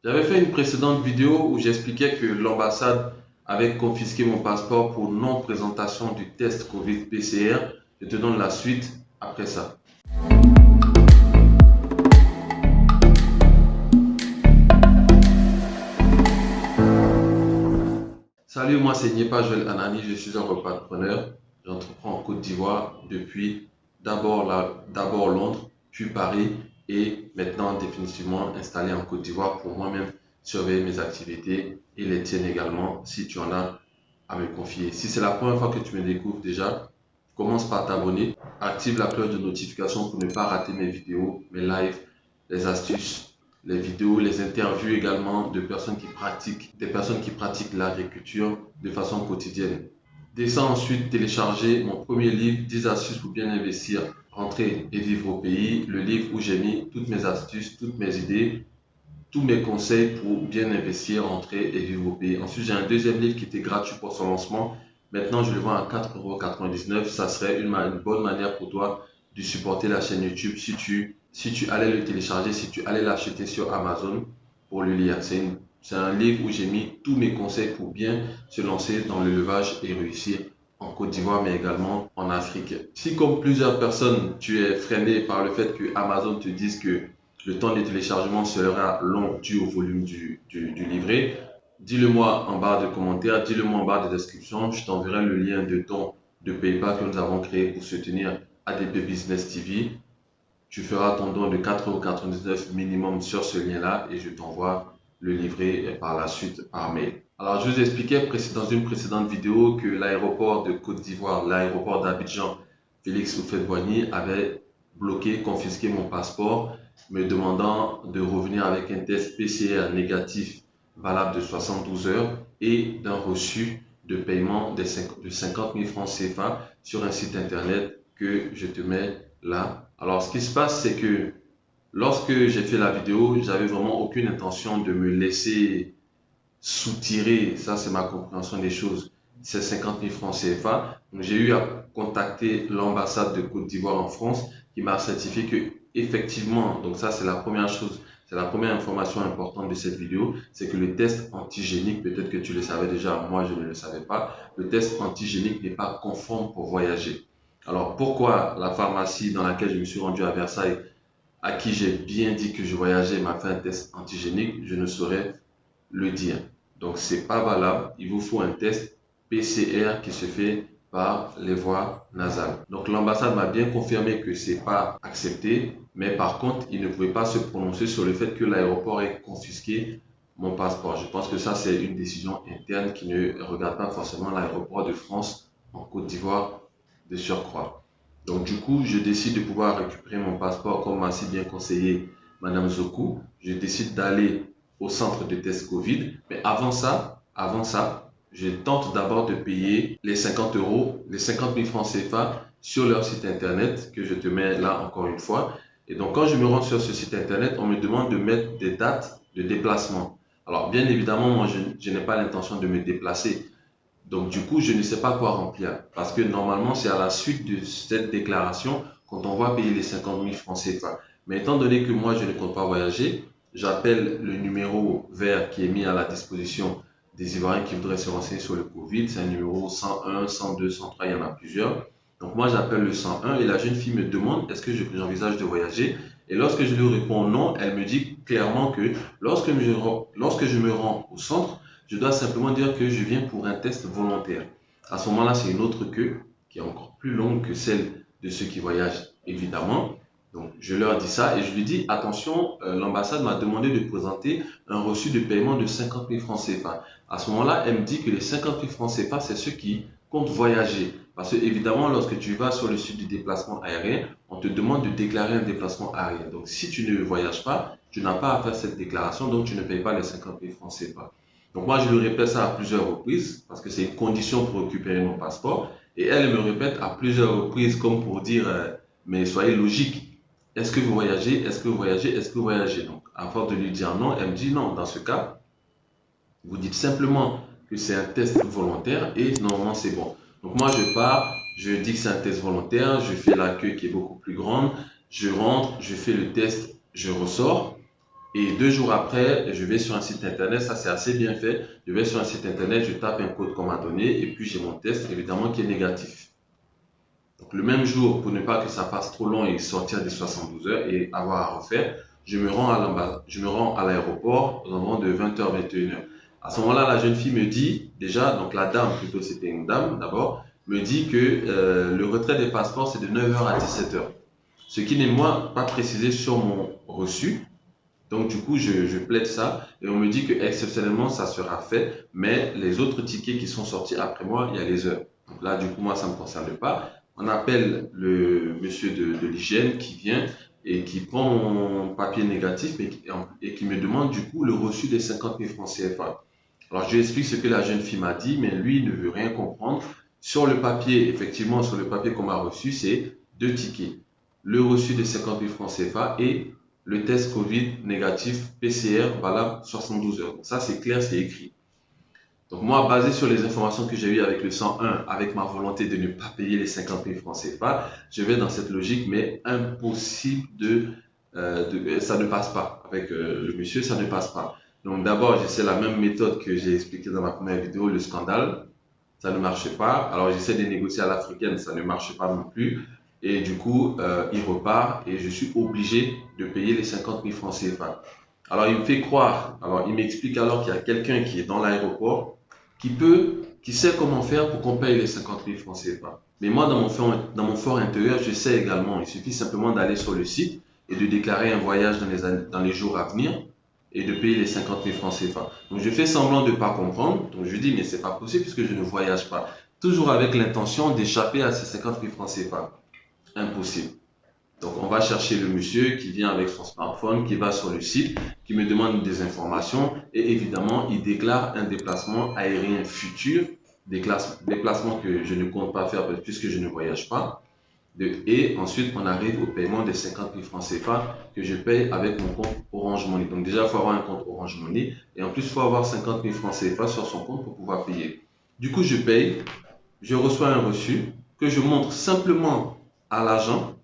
J'avais fait une précédente vidéo où j'expliquais que l'ambassade avait confisqué mon passeport pour non-présentation du test Covid-PCR. Je te donne la suite après ça. Salut, moi c'est Niepa Joël Anani, je suis un repreneur. J'entreprends en Côte d'Ivoire depuis d'abord Londres, puis Paris et maintenant définitivement installé en Côte d'Ivoire pour moi-même surveiller mes activités et les tiennes également si tu en as à me confier. Si c'est la première fois que tu me découvres déjà, commence par t'abonner, active la cloche de notification pour ne pas rater mes vidéos, mes lives, les astuces, les vidéos, les interviews également de personnes qui pratiquent, des personnes qui pratiquent l'agriculture de façon quotidienne. Descends ensuite télécharger mon premier livre, 10 astuces pour bien investir, rentrer et vivre au pays. Le livre où j'ai mis toutes mes astuces, toutes mes idées, tous mes conseils pour bien investir, rentrer et vivre au pays. Ensuite, j'ai un deuxième livre qui était gratuit pour son lancement. Maintenant, je le vends à 4,99 €. Ça serait une bonne manière pour toi de supporter la chaîne YouTube si tu allais le télécharger, si tu allais l'acheter sur Amazon pour le lire. C'est un livre où j'ai mis tous mes conseils pour bien se lancer dans l'élevage et réussir en Côte d'Ivoire, mais également en Afrique. Si, comme plusieurs personnes, tu es freiné par le fait que Amazon te dise que le temps de téléchargement sera long dû au volume du livret, dis-le moi en barre de commentaires, dis-le moi en barre de description. Je t'enverrai le lien de ton de PayPal que nous avons créé pour soutenir ADP Business TV. Tu feras ton don de 4,99 € minimum sur ce lien-là et je t'envoie le livret par la suite par mail. Alors, je vous expliquais dans une précédente vidéo que l'aéroport de Côte d'Ivoire, l'aéroport d'Abidjan, Félix Houphouët-Boigny avait bloqué, confisqué mon passeport, me demandant de revenir avec un test PCR négatif valable de 72 heures et d'un reçu de paiement de 50 000 francs CFA sur un site internet que je te mets là. Alors, ce qui se passe, c'est que lorsque j'ai fait la vidéo, j'avais vraiment aucune intention de me laisser soutirer, ça c'est ma compréhension des choses, c'est 50 000 francs CFA. Donc, j'ai eu à contacter l'ambassade de Côte d'Ivoire en France qui m'a certifié que effectivement, donc ça c'est la première chose, c'est la première information importante de cette vidéo, c'est que le test antigénique, peut-être que tu le savais déjà, moi je ne le savais pas, le test antigénique n'est pas conforme pour voyager. Alors pourquoi la pharmacie dans laquelle je me suis rendu à Versailles, à qui j'ai bien dit que je voyageais, m'a fait un test antigénique, je ne saurais le dire. Donc, c'est pas valable. Il vous faut un test PCR qui se fait par les voies nasales. Donc, l'ambassade m'a bien confirmé que c'est pas accepté, mais par contre, il ne pouvait pas se prononcer sur le fait que l'aéroport ait confisqué mon passeport. Je pense que ça, c'est une décision interne qui ne regarde pas forcément l'aéroport de France en Côte d'Ivoire de surcroît. Donc, du coup, je décide de pouvoir récupérer mon passeport comme m'a si bien conseillé Madame Zokou. Je décide d'aller au centre de test Covid. Mais avant ça, je tente d'abord de payer les 50 euros, les 50 000 francs CFA sur leur site internet que je te mets là encore une fois. Et donc, quand je me rends sur ce site internet, on me demande de mettre des dates de déplacement. Alors, bien évidemment, moi, je n'ai pas l'intention de me déplacer. Donc, du coup, je ne sais pas quoi remplir. Parce que normalement, c'est à la suite de cette déclaration quand on va payer les 50 000 francs CFA. Mais étant donné que moi, je ne compte pas voyager, j'appelle le numéro vert qui est mis à la disposition des Ivoiriens qui voudraient se renseigner sur le Covid. C'est un numéro 101, 102, 103, il y en a plusieurs. Donc, moi, j'appelle le 101 et la jeune fille me demande est-ce que j'envisage de voyager. Et lorsque je lui réponds non, elle me dit clairement que lorsque je me rends au centre, je dois simplement dire que je viens pour un test volontaire. À ce moment-là, c'est une autre queue qui est encore plus longue que celle de ceux qui voyagent, évidemment. Donc, je leur dis ça et je lui dis, attention, l'ambassade m'a demandé de présenter un reçu de paiement de 50 000 francs CFA. À ce moment-là, elle me dit que les 50 000 francs CFA, c'est ceux qui comptent voyager. Parce que, évidemment, lorsque tu vas sur le site du déplacement aérien, on te demande de déclarer un déplacement aérien. Donc, si tu ne voyages pas, tu n'as pas à faire cette déclaration, donc tu ne payes pas les 50 000 francs CFA. Donc moi, je lui répète ça à plusieurs reprises parce que c'est une condition pour récupérer mon passeport. Et elle me répète à plusieurs reprises comme pour dire, mais soyez logique. Est-ce que vous voyagez? Est-ce que vous voyagez? Est-ce que vous voyagez? Donc, à force de lui dire non, elle me dit non. Dans ce cas, vous dites simplement que c'est un test volontaire et normalement c'est bon. Donc moi, je pars, je dis que c'est un test volontaire, je fais la queue qui est beaucoup plus grande, je rentre, je fais le test, je ressors. Et 2 jours après, je vais sur un site internet, ça c'est assez bien fait. Je vais sur un site internet, je tape un code qu'on m'a donné et puis j'ai mon test, évidemment, qui est négatif. Donc le même jour, pour ne pas que ça passe trop long et sortir des 72 heures et avoir à refaire, je me rends à l'aéroport aux environs de 20h, 21h. À ce moment-là, la jeune fille me dit, déjà, donc la dame, plutôt c'était une dame d'abord, me dit que le retrait des passeports c'est de 9h à 17h. Ce qui n'est moi pas précisé sur mon reçu. Donc, du coup, je plaide ça et on me dit que exceptionnellement, ça sera fait, mais les autres tickets qui sont sortis après moi, il y a les heures. Donc là, du coup, moi, ça ne me concerne pas. On appelle le monsieur de l'hygiène qui vient et qui prend mon papier négatif et qui me demande du coup le reçu des 50 000 francs CFA. Alors, je lui explique ce que la jeune fille m'a dit, mais lui, il ne veut rien comprendre. Sur le papier, effectivement, sur le papier qu'on m'a reçu, c'est 2 tickets. Le reçu des 50 000 francs CFA et le test Covid négatif PCR valable 72 heures. Donc ça, c'est clair, c'est écrit. Donc moi, basé sur les informations que j'ai eues avec le 101, avec ma volonté de ne pas payer les 50 000 francs CFA, je vais dans cette logique, mais impossible ça ne passe pas. Avec le monsieur, ça ne passe pas. Donc d'abord, j'essaie la même méthode que j'ai expliquée dans ma première vidéo, le scandale. Ça ne marche pas. Alors j'essaie de négocier à l'africaine, ça ne marche pas non plus. Et du coup, il repart et je suis obligé de payer les 50 000 francs CFA. Alors il me fait croire, alors il m'explique alors qu'il y a quelqu'un qui est dans l'aéroport qui sait comment faire pour qu'on paye les 50 000 francs CFA. Mais moi, dans mon fort intérieur, je sais également. Il suffit simplement d'aller sur le site et de déclarer un voyage dans les jours à venir et de payer les 50 000 francs CFA. Donc je fais semblant de ne pas comprendre. Donc je lui dis, mais c'est pas possible puisque je ne voyage pas. Toujours avec l'intention d'échapper à ces 50 000 francs CFA. Impossible. Donc on va chercher le monsieur qui vient avec son smartphone, qui va sur le site, qui me demande des informations et évidemment il déclare un déplacement aérien futur, déplacement que je ne compte pas faire puisque je ne voyage pas. Et ensuite on arrive au paiement des 50 000 francs CFA que je paye avec mon compte Orange Money. Donc déjà il faut avoir un compte Orange Money et en plus il faut avoir 50 000 francs CFA sur son compte pour pouvoir payer. Du coup je paye, je reçois un reçu que je montre simplement à l'agent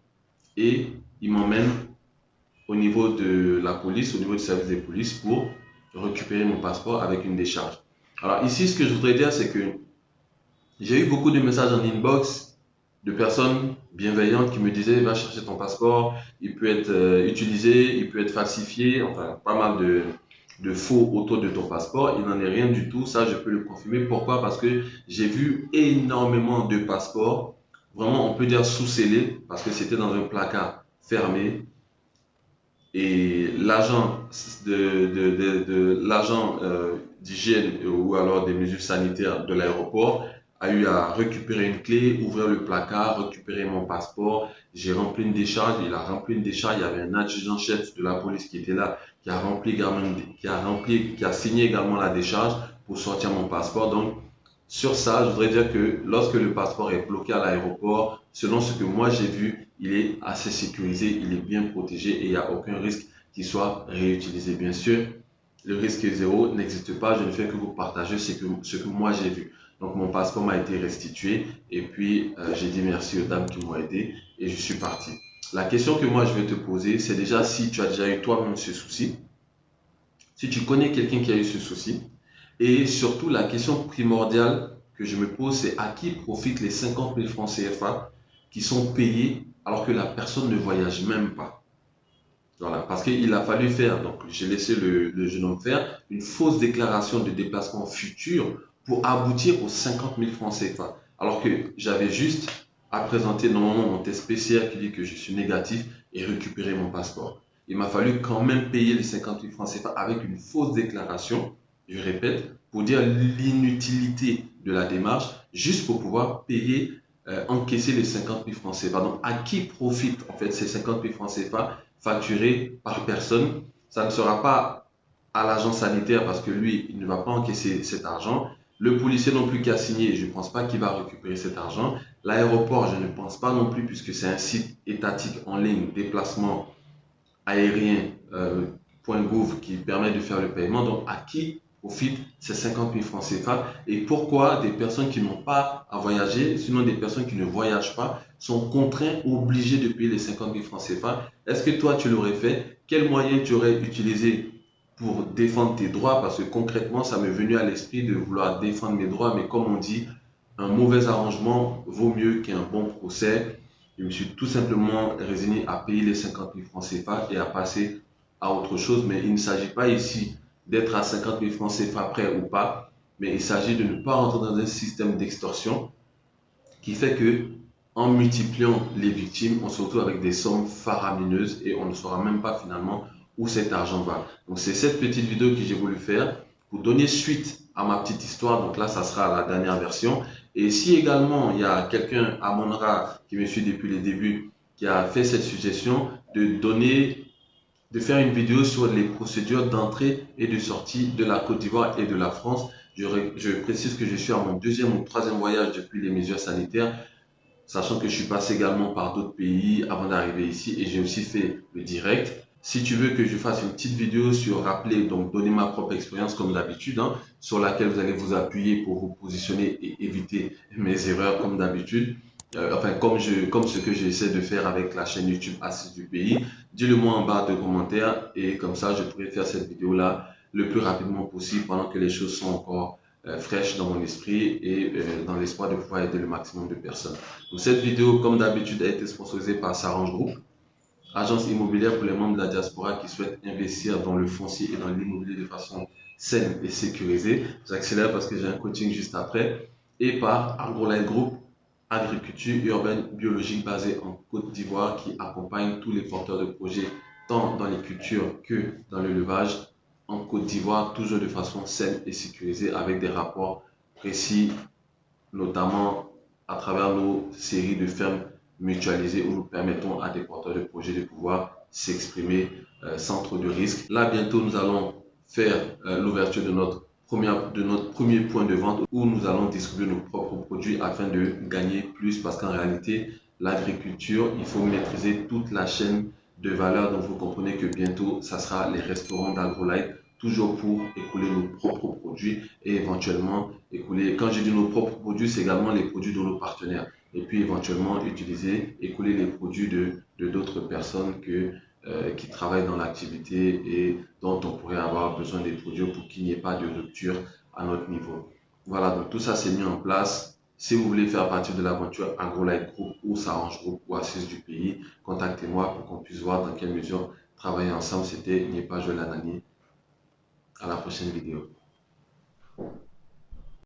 et il m'emmène au niveau de la police, au niveau du service des polices pour récupérer mon passeport avec une décharge. Alors ici, ce que je voudrais dire, c'est que j'ai eu beaucoup de messages en inbox de personnes bienveillantes qui me disaient va chercher ton passeport, il peut être utilisé, il peut être falsifié, enfin pas mal de faux autour de ton passeport. Il n'en est rien du tout, ça je peux le confirmer. Pourquoi? Parce que j'ai vu énormément de passeports, vraiment on peut dire sous-scellés, parce que c'était dans un placard fermé et l'agent d'hygiène ou alors des mesures sanitaires de l'aéroport a eu à récupérer une clé, ouvrir le placard, récupérer mon passeport. J'ai rempli une décharge, il a rempli une décharge. Il y avait un adjudant-chef de la police qui était là, qui a signé également la décharge pour sortir mon passeport. Donc, sur ça, je voudrais dire que lorsque le passeport est bloqué à l'aéroport, selon ce que moi j'ai vu, il est assez sécurisé, il est bien protégé et il n'y a aucun risque qu'il soit réutilisé. Bien sûr, le risque zéro n'existe pas, je ne fais que vous partager ce que moi j'ai vu. Donc mon passeport m'a été restitué et puis j'ai dit merci aux dames qui m'ont aidé et je suis parti. La question que moi je vais te poser, c'est déjà si tu as déjà eu toi-même ce souci, si tu connais quelqu'un qui a eu ce souci, et surtout la question primordiale que je me pose, c'est à qui profitent les 50 000 francs CFA qui sont payés alors que la personne ne voyage même pas. Voilà, parce qu'il a fallu faire, donc j'ai laissé le jeune homme faire une fausse déclaration de déplacement futur pour aboutir aux 50 000 francs CFA. Alors que j'avais juste à présenter normalement mon test PCR qui dit que je suis négatif et récupérer mon passeport. Il m'a fallu quand même payer les 50 000 francs CFA avec une fausse déclaration, je répète, pour dire l'inutilité de la démarche, juste pour pouvoir payer, encaisser les 50 000 francs CFA. Donc, à qui profitent en fait ces 50 000 francs CFA facturés par personne? Ça ne sera pas à l'agent sanitaire parce que lui, il ne va pas encaisser cet argent. Le policier non plus qui a signé, je ne pense pas qu'il va récupérer cet argent. L'aéroport, je ne pense pas non plus puisque c'est un site étatique en ligne, déplacement aérien.gouv qui permet de faire le paiement. Donc, à qui profitent ces 50 000 francs CFA et pourquoi des personnes qui n'ont pas à voyager, sinon des personnes qui ne voyagent pas, sont contraints, obligés de payer les 50 000 francs CFA? Est-ce que toi, tu l'aurais fait? quels moyens tu aurais utilisé pour défendre tes droits, parce que concrètement, ça m'est venu à l'esprit de vouloir défendre mes droits, mais comme on dit, un mauvais arrangement vaut mieux qu'un bon procès. Je me suis tout simplement résigné à payer les 50 000 francs CFA et à passer à autre chose, mais il ne s'agit pas ici d'être à 50 000 francs CFA près ou pas, mais il s'agit de ne pas rentrer dans un système d'extorsion qui fait que en multipliant les victimes, on se retrouve avec des sommes faramineuses et on ne saura même pas finalement où cet argent va. Donc c'est cette petite vidéo que j'ai voulu faire pour donner suite à ma petite histoire. Donc là, ça sera la dernière version. Et si également il y a quelqu'un à mon ras qui me suit depuis les débuts, qui a fait cette suggestion de faire une vidéo sur les procédures d'entrée et de sortie de la Côte d'Ivoire et de la France. Je précise que je suis à mon deuxième ou troisième voyage depuis les mesures sanitaires, sachant que je suis passé également par d'autres pays avant d'arriver ici et j'ai aussi fait le direct. Si tu veux que je fasse une petite vidéo sur rappeler, donc donner ma propre expérience comme d'habitude, hein, sur laquelle vous allez vous appuyer pour vous positionner et éviter mes erreurs comme d'habitude, enfin comme ce que j'essaie de faire avec la chaîne YouTube Assise du pays, dis-le moi en barre de commentaires et comme ça je pourrai faire cette vidéo-là le plus rapidement possible pendant que les choses sont encore fraîches dans mon esprit et dans l'espoir de pouvoir aider le maximum de personnes. Donc, cette vidéo, comme d'habitude, a été sponsorisée par Sarange Group, agence immobilière pour les membres de la diaspora qui souhaitent investir dans le foncier et dans l'immobilier de façon saine et sécurisée. J'accélère parce que j'ai un coaching juste après. Et par AgroLife Group, agriculture urbaine biologique basée en Côte d'Ivoire qui accompagne tous les porteurs de projets tant dans les cultures que dans l'élevage en Côte d'Ivoire, toujours de façon saine et sécurisée avec des rapports précis, notamment à travers nos séries de fermes mutualisées où nous permettons à des porteurs de projets de pouvoir s'exprimer sans trop de risques. Là, bientôt, nous allons faire l'ouverture de notre premier point de vente où nous allons distribuer nos propres produits afin de gagner plus parce qu'en réalité, l'agriculture, il faut maîtriser toute la chaîne de valeur. Donc, vous comprenez que bientôt, ça sera les restaurants d'AgroLife, toujours pour écouler nos propres produits et éventuellement écouler, quand je dis nos propres produits, c'est également les produits de nos partenaires. Et puis éventuellement écouler les produits de d'autres personnes qui travaillent dans l'activité et dont on pourrait avoir besoin des produits pour qu'il n'y ait pas de rupture à notre niveau. Voilà, donc tout ça c'est mis en place. Si vous voulez faire partie de l'aventure AgroLife Group ou Sarange Group ou Assise du pays, contactez-moi pour qu'on puisse voir dans quelle mesure travailler ensemble. C'était Niepa Joël Anani. À la prochaine vidéo.